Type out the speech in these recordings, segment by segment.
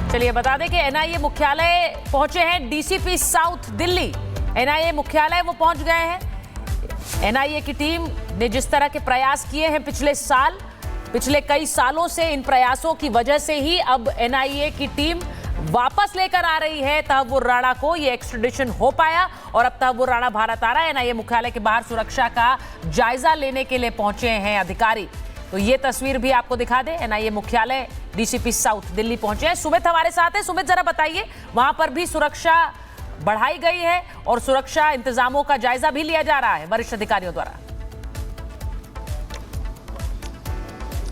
चलिए बता दें कि एनआईए मुख्यालय पहुंचे हैं डीसीपी साउथ दिल्ली। एनआईए मुख्यालय वो पहुंच गए हैं। एनआईए की टीम ने जिस तरह के प्रयास किए हैं पिछले कई सालों से, इन प्रयासों की वजह से ही अब एनआईए की टीम वापस लेकर आ रही है तहव्वुर राणा को। ये एक्स्ट्रेडिशन हो पाया और अब तहव्वुर राणा भारत आ रहा है। एनआईए मुख्यालय के बाहर सुरक्षा का जायजा लेने के लिए पहुंचे हैं अधिकारी। तो ये तस्वीर भी आपको दिखा दें, एनआईए मुख्यालय डीसीपी साउथ दिल्ली पहुंचे हैं। सुमित हमारे साथ है। सुमित, जरा बताइए, वहां पर भी सुरक्षा बढ़ाई गई है और सुरक्षा इंतजामों का जायजा भी लिया जा रहा है वरिष्ठ अधिकारियों द्वारा।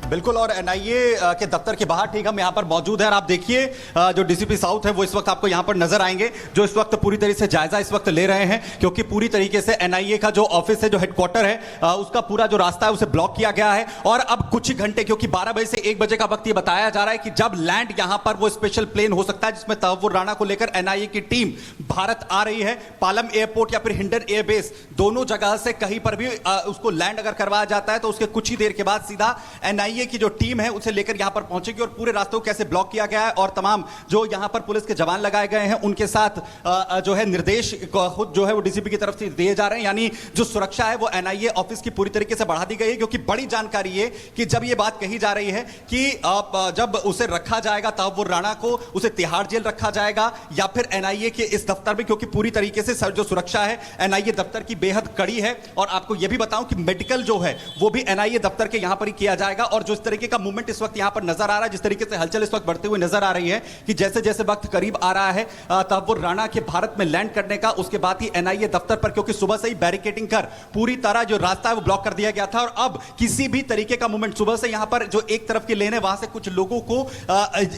बिल्कुल, और एनआईए के दफ्तर के बाहर ठीक हम यहाँ पर मौजूद हैं और आप देखिए जो डीसीपी साउथ है वो इस वक्त आपको यहाँ पर नजर आएंगे, जो इस वक्त पूरी तरीके से जायजा इस वक्त ले रहे हैं, क्योंकि पूरी तरीके से एनआईए का जो ऑफिस है, जो हेडक्वार्टर है, उसका पूरा जो रास्ता है उसे ब्लॉक किया गया है। और अब कुछ ही घंटे, क्योंकि 12 बजे से 1 बजे का वक्त ये बताया जा रहा है कि जब लैंड यहाँ पर वो स्पेशल प्लेन हो सकता है जिसमें तहव्वुर राणा को लेकर एनआईए की टीम भारत आ रही है। पालम एयरपोर्ट या फिर हिंडन एयरबेस, दोनों जगह से कहीं पर भी उसको लैंड अगर करवाया जाता है तो उसके कुछ ही देर के बाद सीधा एनआईए की जो टीम है उसे लेकर यहां पर पहुंचेगी। और पूरे रास्ते को कैसे ब्लॉक किया गया है और तमाम जो यहां पर पुलिस के जवान लगाए गए हैं उनके साथ जो है निर्देश खुद जो है वो डीसीपी की तरफ से दिए जा रहे हैं। यानी जो सुरक्षा है वो एनआईए ऑफिस की पूरी तरीके से बढ़ा दी गई है, क्योंकि बड़ी जानकारी है कि जब ये बात कही जा रही है कि जब उसे रखा जाएगा तहव्वुर राणा को, उसे तिहाड़ जेल रखा जाएगा या फिर एनआईए के इस दफ्तर में, क्योंकि पूरी तरीके से जो सुरक्षा है एनआईए दफ्तर की बेहद कड़ी है। और आपको यह भी बताऊं कि मेडिकल जो है वो भी एनआईए दफ्तर के यहां पर ही किया जाएगा। और जो इस तरीके का मूवमेंट इस वक्त यहां पर नजर आ रहा है, जिस तरीके से हलचल इस वक्त बढ़ते हुए नजर आ रही है कि जैसे जैसे वक्त करीब आ रहा है तहव्वुर राणा के भारत में लैंड करने का, उसके बाद ही एनआईए दफ्तर पर, क्योंकि सुबह से ही बैरिकेडिंग कर पूरी तरह जो रास्ता है वो ब्लॉक कर दिया गया था और अब किसी भी तरीके का मूवमेंट, सुबह से यहां पर जो एक तरफ की लेन है वहां से कुछ लोगों को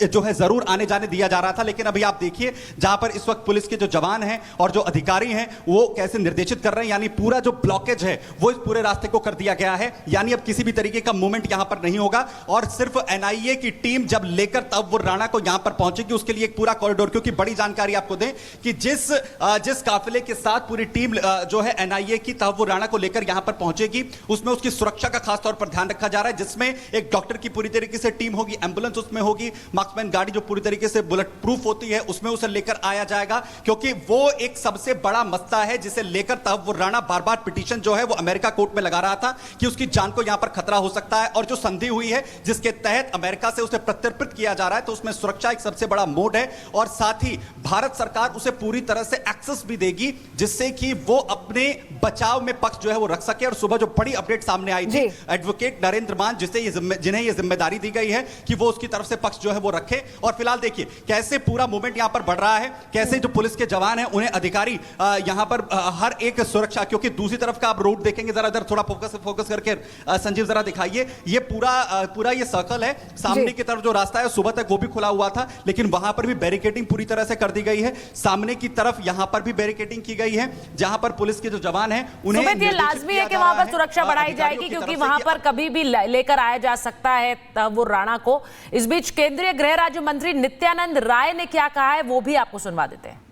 जो है जरूर आने जाने दिया जा रहा था। लेकिन अभी आप देखिए जहां पर इस वक्त पुलिस के जो जवान हैं और जो अधिकारी हैं वो कैसे निर्देशित कर रहे हैं, यानी पूरा जो ब्लॉकेज है वो इस पूरे रास्ते को कर दिया गया है। यानी अब किसी भी तरीके का मूवमेंट यहां पर नहीं होगा और सिर्फ एनआईए की टीम जब लेकर तहव्वुर राणा को यहां पर पहुंचेगी उसके लिए एक पूरा कॉरिडोर, क्योंकि बड़ी जानकारी आपको दें कि जिस काफिले के साथ पूरी टीम जो है एनआईए की तहव्वुर राणा को लेकर यहां पर पहुंचेगी उसमें उसकी सुरक्षा का खास तौर पर ध्यान रखा जा रहा है, जिसमें एक डॉक्टर की पूरी तरीके से टीम होगी, एंबुलेंस उसमें होगी, मार्क्समैन गाड़ी जो पूरी तरीके से बुलेट प्रूफ होती है उसमें उसे लेकर आया जाएगा, क्योंकि वो एक सबसे बड़ा मसला है जिसे लेकर तहव्वुर राणा बार बार पिटीशन जो है वो अमेरिका कोर्ट में लगा रहा था कि उसकी जान को यहां पर खतरा हो सकता है। और जो संधि हुई है जिसके तहत अमेरिका से उसे प्रत्यर्पित किया जा रहा है, तो उसमें सुरक्षा एक सबसे बड़ा मोड है और साथ ही भारत सरकार उसे पूरी तरह से एक्सेस भी देगी जिससे कि वो अपने बचाव में पक्ष जो है वो रख सके। और सुबह जो बड़ी अपडेट सामने आई थी, एडवोकेट नरेंद्र मान जिन्हें ये जिम्मेदारी दी गई है कि वो उसकी तरफ से पक्ष जो है वो रखे। और फिलहाल देखिए कैसे पूरा मूवमेंट यहां पर बढ़ रहा है, कैसे जो पुलिस के जवान हैं उन्हें अधिकारी यहां पर हर एक सुरक्षा, क्योंकि दूसरी तरफ का आप रोड देखेंगे, जरा इधर थोड़ा फोकस करके संजीव जरा दिखाइए, ये पूरा ये सर्कल है, सामने की तरफ जो रास्ता है सुबह तक वो भी खुला हुआ था लेकिन वहां पर भी बैरिकेडिंग पूरी तरह से कर दी गई है। सामने की तरफ यहां पर भी बैरिकेडिंग की गई है जहां पर पुलिस के जो जवान हैं उन्हें ये लाजमी है कि वहां पर सुरक्षा बढ़ाई जाएगी, क्योंकि वहां पर कभी भी लेकर आया जा सकता है तहव्वुर राणा को। इस बीच केंद्रीय गृह राज्य मंत्री नित्यानंद राय ने क्या कहा है वो भी आपको सुनवा देते हैं।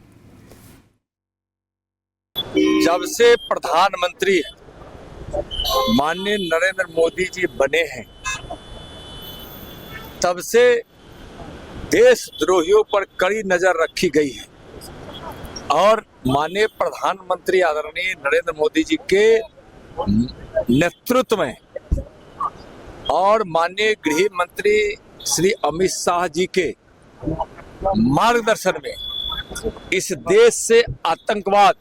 जब से प्रधानमंत्री माननीय नरेंद्र मोदी जी बने हैं तब से देशद्रोहियों पर कड़ी नजर रखी गई है और माननीय प्रधानमंत्री आदरणीय नरेंद्र मोदी जी के नेतृत्व में और माननीय गृह मंत्री श्री अमित शाह जी के मार्गदर्शन में इस देश से आतंकवाद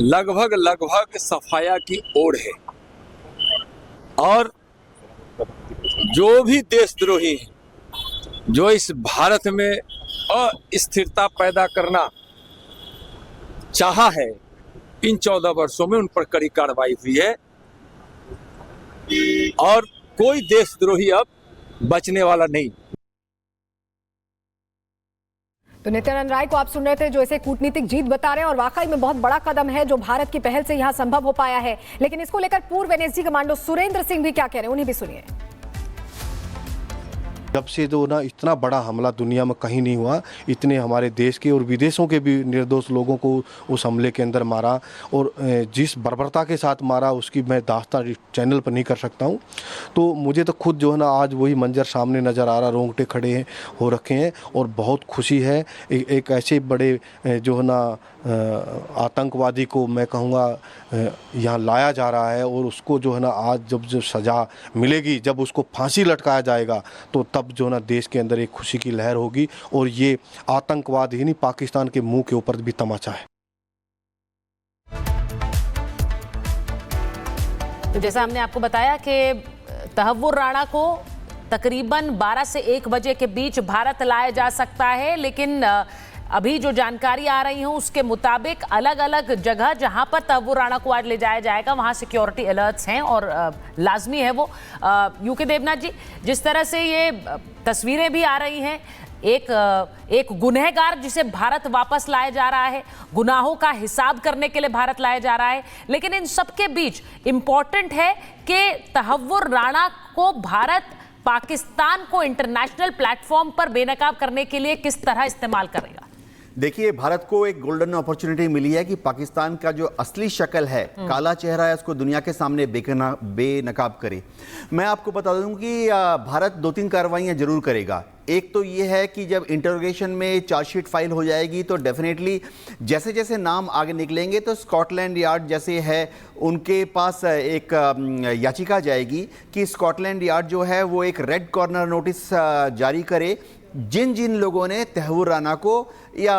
लगभग सफाया की ओर है। और जो भी देशद्रोही हैं जो इस भारत में अस्थिरता पैदा करना चाहा है, इन 14 वर्षों में उन पर कड़ी कार्रवाई हुई है और कोई देशद्रोही अब बचने वाला नहीं। तो नित्यानंद राय को आप सुन रहे थे जो इसे कूटनीतिक जीत बता रहे हैं और वाकई में बहुत बड़ा कदम है जो भारत की पहल से यहां संभव हो पाया है। लेकिन इसको लेकर पूर्व एनएसजी कमांडो सुरेंद्र सिंह भी क्या कह रहे हैं, उन्हें भी सुनिए। जब से जो ना इतना बड़ा हमला दुनिया में कहीं नहीं हुआ, इतने हमारे देश के और विदेशों के भी निर्दोष लोगों को उस हमले के अंदर मारा, और जिस बर्बरता के साथ मारा उसकी मैं दास्तान चैनल पर नहीं कर सकता हूँ। तो मुझे तो खुद जो है ना आज वही मंजर सामने नज़र आ रहा, रोंगटे खड़े हैं हो रखे हैं, और बहुत खुशी है एक ऐसे बड़े जो है ना आतंकवादी को मैं कहूँगा यहाँ लाया जा रहा है, और उसको जो है ना आज जब सज़ा मिलेगी, जब उसको फांसी लटकाया जाएगा, तो तब जो है ना देश के अंदर एक खुशी की लहर होगी, और ये आतंकवाद ही नहीं पाकिस्तान के मुंह के ऊपर भी तमाचा है। तो जैसा हमने आपको बताया कि तहव्वुर राणा को तकरीबन 12 से 1 बजे के बीच भारत लाया जा सकता है, लेकिन अभी जो जानकारी आ रही है उसके मुताबिक अलग अलग जगह जहां पर तहव्वुर राणा को आज ले जाया जाएगा वहां सिक्योरिटी अलर्ट्स हैं और लाजमी है वो। यूके देवनाथ जी, जिस तरह से ये तस्वीरें भी आ रही हैं, एक गुनहगार जिसे भारत वापस लाया जा रहा है, गुनाहों का हिसाब करने के लिए भारत लाया जा रहा है, लेकिन इन सबके बीच इंपॉर्टेंट है कि तहव्वुर राणा को भारत पाकिस्तान को इंटरनेशनल प्लेटफॉर्म पर बेनकाब करने के लिए किस तरह इस्तेमाल करेगा। देखिए, भारत को एक गोल्डन अपॉर्चुनिटी मिली है कि पाकिस्तान का जो असली शक्ल है, काला चेहरा है, उसको दुनिया के सामने बेनकाब करे। मैं आपको बता दूं कि भारत 2-3 कार्रवाइयां जरूर करेगा। एक तो ये है कि जब इंटरोगेशन में चार्जशीट फाइल हो जाएगी तो डेफिनेटली जैसे जैसे नाम आगे निकलेंगे तो स्कॉटलैंड यार्ड जैसे है उनके पास एक याचिका जाएगी कि स्कॉटलैंड यार्ड जो है वो एक रेड कॉर्नर नोटिस जारी करे जिन जिन लोगों ने तहव्वुर राणा को या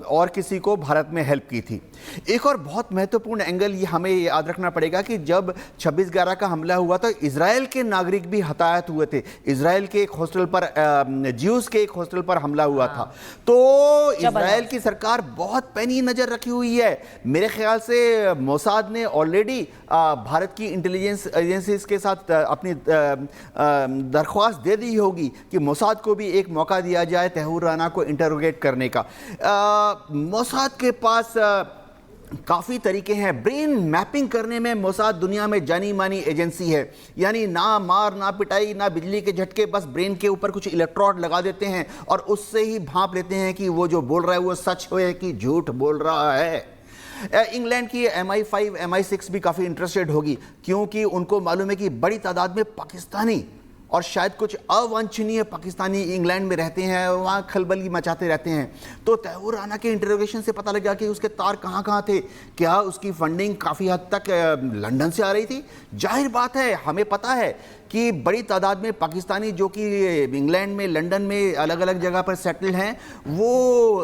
और किसी को भारत में हेल्प की थी। एक और बहुत महत्वपूर्ण एंगल ये हमें याद रखना पड़ेगा कि जब 26/11 का हमला हुआ तो इजराइल के नागरिक भी हताहत हुए थे। इजराइल के एक हॉस्टल पर ज्यूज के एक हॉस्टल पर हमला हुआ था। तो इजराइल की सरकार बहुत पैनी नज़र रखी हुई है। मेरे ख्याल से मोसाद ने ऑलरेडी भारत की इंटेलिजेंस एजेंसीज के साथ अपनी दरख्वास्त दे दी होगी कि मोसाद को भी एक मौका दिया जाए तहव्वुर राणा को इंटरोगेट करने का। मोसाद के पास काफ़ी तरीके हैं। ब्रेन मैपिंग करने में मोसाद दुनिया में जानी मानी एजेंसी है। यानी ना मार ना पिटाई ना बिजली के झटके, बस ब्रेन के ऊपर कुछ इलेक्ट्रोड लगा देते हैं और उससे ही भांप लेते हैं कि वो जो बोल रहा है वो सच हो या कि झूठ बोल रहा है। इंग्लैंड की MI5 MI6 भी काफ़ी इंटरेस्टेड होगी क्योंकि उनको मालूम है कि बड़ी तादाद में पाकिस्तानी और शायद कुछ अवांछनीय पाकिस्तानी इंग्लैंड में रहते हैं और वहाँ खलबली मचाते रहते हैं। तो तहव्वुर राणा के इंटरोगेशन से पता लगा कि उसके तार कहाँ कहाँ थे। क्या उसकी फंडिंग काफ़ी हद तक लंदन से आ रही थी? जाहिर बात है, हमें पता है कि बड़ी तादाद में पाकिस्तानी जो कि इंग्लैंड में, लंदन में अलग अलग जगह पर सेटल हैं, वो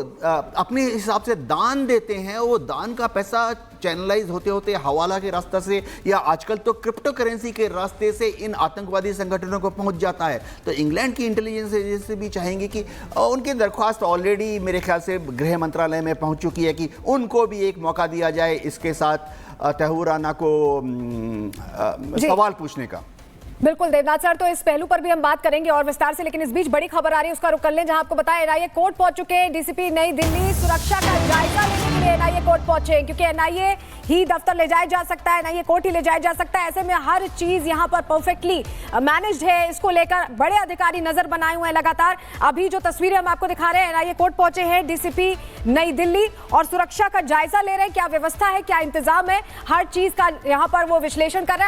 अपने हिसाब से दान देते हैं। वो दान का पैसा चैनलाइज होते होते हवाला के रास्ते से या आजकल तो क्रिप्टो करेंसी के रास्ते से इन आतंकवादी संगठनों को पहुंच जाता है। तो इंग्लैंड की इंटेलिजेंस एजेंसी भी चाहेंगी कि उनकी दरख्वास्त ऑलरेडी मेरे ख्याल से गृह मंत्रालय में पहुंच चुकी है कि उनको भी एक मौका दिया जाए इसके साथ तहव्वुर राणा को सवाल पूछने का। बिल्कुल देवनाथ सर, तो इस पहलू पर भी हम बात करेंगे और विस्तार से, लेकिन इस बीच बड़ी खबर आ रही है, उसका रुख कर लें। जहां आपको बताया NIA कोर्ट पहुंच चुके हैं। डीसीपी नई दिल्ली सुरक्षा का जायजा लेने के लिए NIA कोर्ट पहुंचे, क्योंकि NIA ही दफ्तर ले जाया जा सकता है, NIA कोर्ट ही ले जाया जा सकता है। ऐसे में हर चीज यहां पर परफेक्टली मैनेज्ड है। इसको लेकर बड़े अधिकारी नजर बनाए हुए हैं लगातार। अभी जो तस्वीरें हम आपको दिखा रहे हैं, NIA कोर्ट पहुंचे हैं डीसीपी नई दिल्ली और सुरक्षा का जायजा ले रहे हैं। क्या व्यवस्था है, क्या इंतजाम है, हर चीज का यहां पर वो विश्लेषण कर रहे हैं।